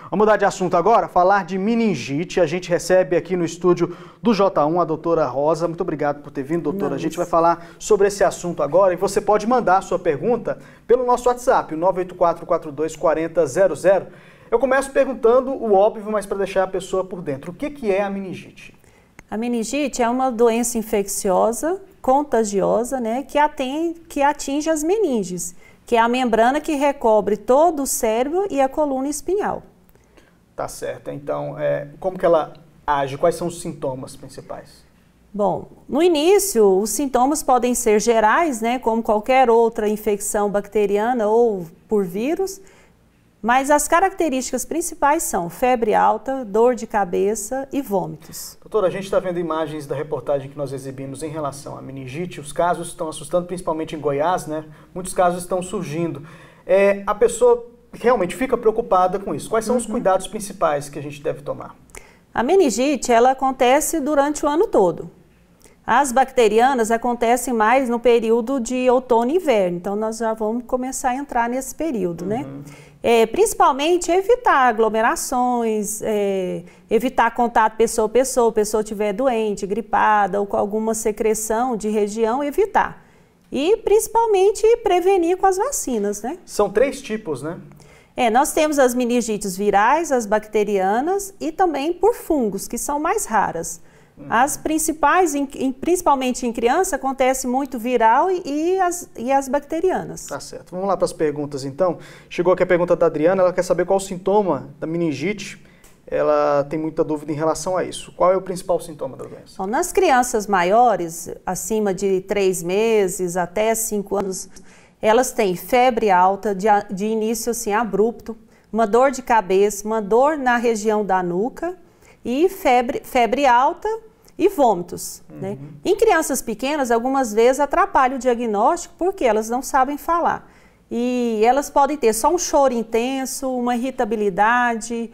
Vamos mudar de assunto agora, falar de meningite. A gente recebe aqui no estúdio do J1 a doutora Rosa. Muito obrigado por ter vindo, doutora. A gente vai falar sobre esse assunto agora e você pode mandar a sua pergunta pelo nosso WhatsApp, o 984424000. Eu começo perguntando o óbvio, mas para deixar a pessoa por dentro. O que é a meningite? A meningite é uma doença infecciosa, contagiosa, né, que atinge as meninges, que é a membrana que recobre todo o cérebro e a coluna espinhal. Tá certo. Então, como que ela age? Quais são os sintomas principais? Bom, no início, os sintomas podem ser gerais, né, como qualquer outra infecção bacteriana ou por vírus, mas as características principais são febre alta, dor de cabeça e vômitos. Doutora, a gente está vendo imagens da reportagem que nós exibimos em relação à meningite. Os casos estão assustando, principalmente em Goiás, né? Muitos casos estão surgindo. A pessoa realmente fica preocupada com isso. Quais são os cuidados principais que a gente deve tomar? A meningite, ela acontece durante o ano todo. As bacterianas acontecem mais no período de outono e inverno, então nós já vamos começar a entrar nesse período, né? Principalmente evitar aglomerações, evitar contato pessoa a pessoa estiver doente, gripada ou com alguma secreção de região, evitar. E principalmente prevenir com as vacinas, né? São 3 tipos, né? Nós temos as meningites virais, as bacterianas e também por fungos, que são mais raras. As principais, principalmente em criança, acontece muito viral e as bacterianas. Tá certo. Vamos lá para as perguntas, então. Chegou aqui a pergunta da Adriana, ela quer saber qual o sintoma da meningite. Ela tem muita dúvida em relação a isso. Qual é o principal sintoma da doença? Bom, nas crianças maiores, acima de 3 meses até 5 anos, elas têm febre alta, de início assim, abrupto, uma dor de cabeça, uma dor na região da nuca e febre alta e vômitos. Né? Em crianças pequenas, algumas vezes atrapalha o diagnóstico porque elas não sabem falar. E elas podem ter só um choro intenso, uma irritabilidade,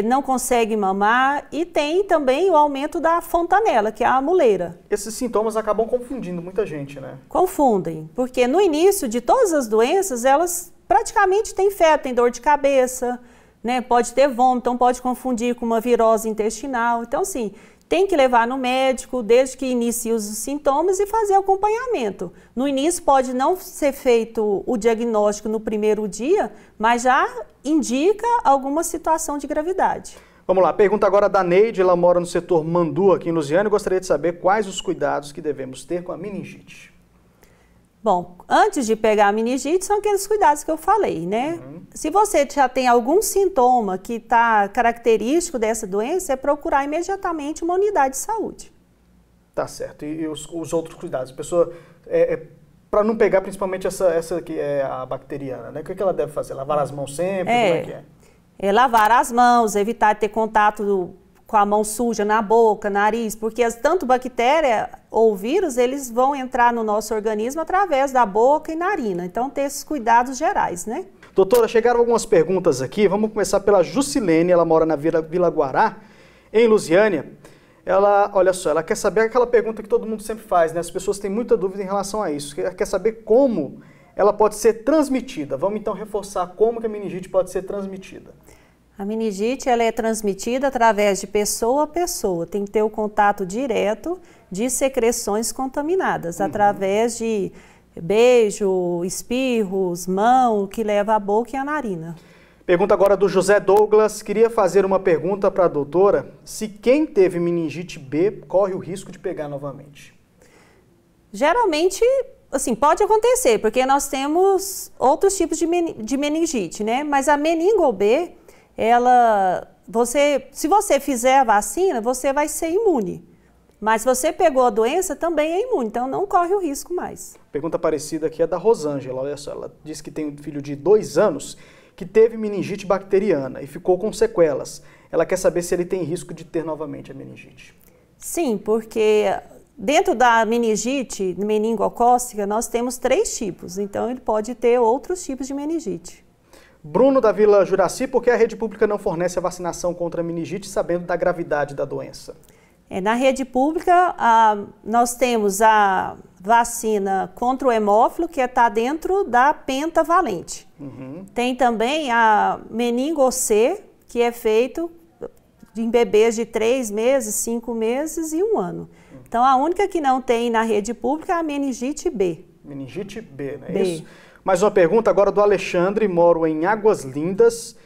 não conseguem mamar e tem também o aumento da fontanela, que é a muleira. Esses sintomas acabam confundindo muita gente, né? Confundem, porque no início de todas as doenças, elas praticamente têm febre, têm dor de cabeça, né? Pode ter vômito, então pode confundir com uma virose intestinal. Então, assim, tem que levar no médico desde que inicie os sintomas e fazer acompanhamento. No início pode não ser feito o diagnóstico no primeiro dia, mas já indica alguma situação de gravidade. Vamos lá, pergunta agora da Neide, ela mora no setor Mandu, aqui em Lusiânia, e gostaria de saber quais os cuidados que devemos ter com a meningite. Bom, antes de pegar a meningite, são aqueles cuidados que eu falei, né? Se você já tem algum sintoma que está característico dessa doença, é procurar imediatamente uma unidade de saúde. Tá certo. E os outros cuidados? A pessoa, para não pegar principalmente essa que é a bacteriana, né? O que ela deve fazer? Lavar as mãos sempre? Como é que é? Lavar as mãos, evitar ter contato com a mão suja na boca, nariz, porque tanto bactéria ou vírus, eles vão entrar no nosso organismo através da boca e narina. Então, ter esses cuidados gerais, né? Doutora, chegaram algumas perguntas aqui. Vamos começar pela Jusilene, ela mora na Vila Guará, em Lusiânia. Ela, olha só, ela quer saber aquela pergunta que todo mundo sempre faz, né? As pessoas têm muita dúvida em relação a isso. Ela quer saber como ela pode ser transmitida. Vamos então reforçar como que a meningite pode ser transmitida. A meningite, ela é transmitida através de pessoa a pessoa, tem que ter o contato direto de secreções contaminadas, através de beijo, espirros, mão, que leva a boca e a narina. Pergunta agora do José Douglas, queria fazer uma pergunta para a doutora, se quem teve meningite B corre o risco de pegar novamente? Geralmente, assim, pode acontecer, porque nós temos outros tipos de meningite, né? Mas a meningo B, se você fizer a vacina, você vai ser imune. Mas se você pegou a doença, também é imune, então não corre o risco mais. Pergunta parecida aqui é da Rosângela, olha só, ela disse que tem um filho de 2 anos que teve meningite bacteriana e ficou com sequelas. Ela quer saber se ele tem risco de ter novamente a meningite. Sim, porque dentro da meningite meningocócica, nós temos 3 tipos, então ele pode ter outros tipos de meningite. Bruno, da Vila Juraci, por que a rede pública não fornece a vacinação contra a meningite, sabendo da gravidade da doença? Na rede pública, nós temos a vacina contra o hemófilo, que está dentro da pentavalente. Tem também a meningo C, que é feito em bebês de 3 meses, 5 meses e 1 ano. Então, a única que não tem na rede pública é a meningite B. Meningite B, não é B. isso? Mais uma pergunta agora do Alexandre, moro em Águas Lindas.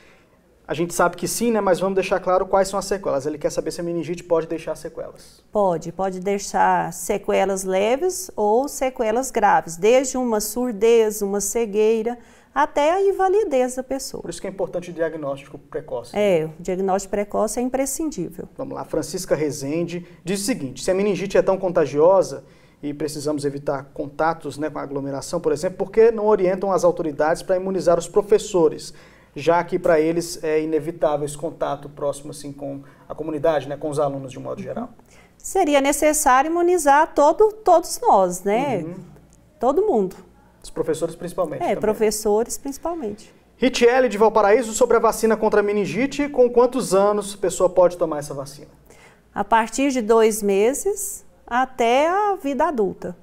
A gente sabe que sim, né? Mas vamos deixar claro quais são as sequelas. Ele quer saber se a meningite pode deixar sequelas. Pode deixar sequelas leves ou sequelas graves, desde uma surdez, uma cegueira, até a invalidez da pessoa. Por isso que é importante o diagnóstico precoce. O diagnóstico precoce é imprescindível. Vamos lá, Francisca Rezende diz o seguinte: se a meningite é tão contagiosa e precisamos evitar contatos, né, com a aglomeração, por exemplo, por que não orientam as autoridades para imunizar os professores? Já que para eles é inevitável esse contato próximo assim, com a comunidade, né, com os alunos de um modo geral. Seria necessário imunizar todos nós, né? Todo mundo. Os professores principalmente. Também. Professores principalmente. Ritiele de Valparaíso, sobre a vacina contra a meningite, com quantos anos a pessoa pode tomar essa vacina? A partir de 2 meses até a vida adulta.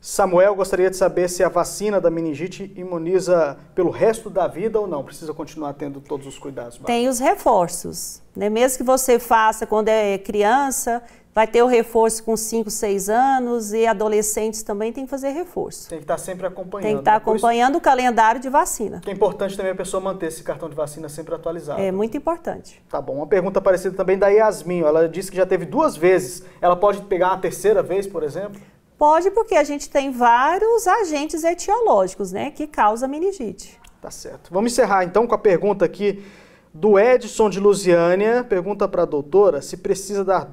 Samuel gostaria de saber se a vacina da meningite imuniza pelo resto da vida ou não. Precisa continuar tendo todos os cuidados. Tem os reforços, né? Mesmo que você faça quando é criança, vai ter o reforço com 5, 6 anos e adolescentes também tem que fazer reforço. Tem que estar sempre acompanhando. Tem que estar acompanhando o calendário de vacina. É importante também a pessoa manter esse cartão de vacina sempre atualizado. É muito importante. Tá bom. Uma pergunta parecida também da Yasmin. Ela disse que já teve 2 vezes. Ela pode pegar uma 3ª vez, por exemplo? Pode, porque a gente tem vários agentes etiológicos, né, que causam meningite. Tá certo. Vamos encerrar então com a pergunta aqui do Edson de Lusiânia. Pergunta para a doutora se precisa dar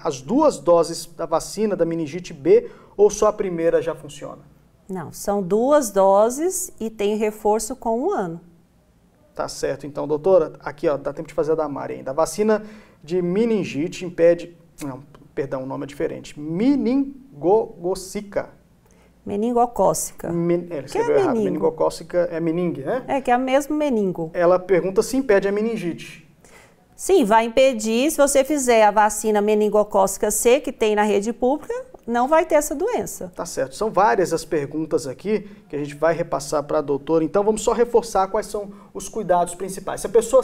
as 2 doses da vacina da meningite B ou só a primeira já funciona? Não, são 2 doses e tem reforço com 1 ano. Tá certo. Então, doutora, aqui ó, dá tempo de fazer a da Mari ainda. A vacina de meningite impede... Não, perdão, o nome é diferente. Meningocócica. Meningocócica. Ela escreveu errado. Meningocócica é meningue, né? Que é o mesmo meningo. Ela pergunta se impede a meningite. Sim, vai impedir. Se você fizer a vacina meningocócica C, que tem na rede pública, não vai ter essa doença. Tá certo. São várias as perguntas aqui que a gente vai repassar para a doutora. Então, vamos só reforçar quais são os cuidados principais. Se a pessoa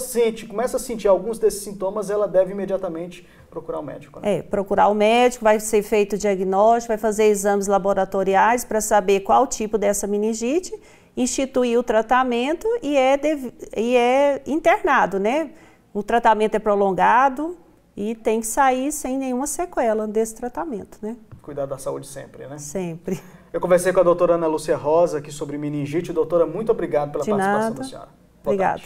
começa a sentir alguns desses sintomas, ela deve imediatamente procurar o médico. Né? Procurar o médico, vai ser feito o diagnóstico, vai fazer exames laboratoriais para saber qual tipo dessa meningite, instituir o tratamento e é internado, né? O tratamento é prolongado e tem que sair sem nenhuma sequela desse tratamento, né? Cuidar da saúde sempre, né? Sempre. Eu conversei com a doutora Ana Lúcia Rosa aqui sobre meningite. Doutora, muito obrigado pela participação da senhora. Obrigada.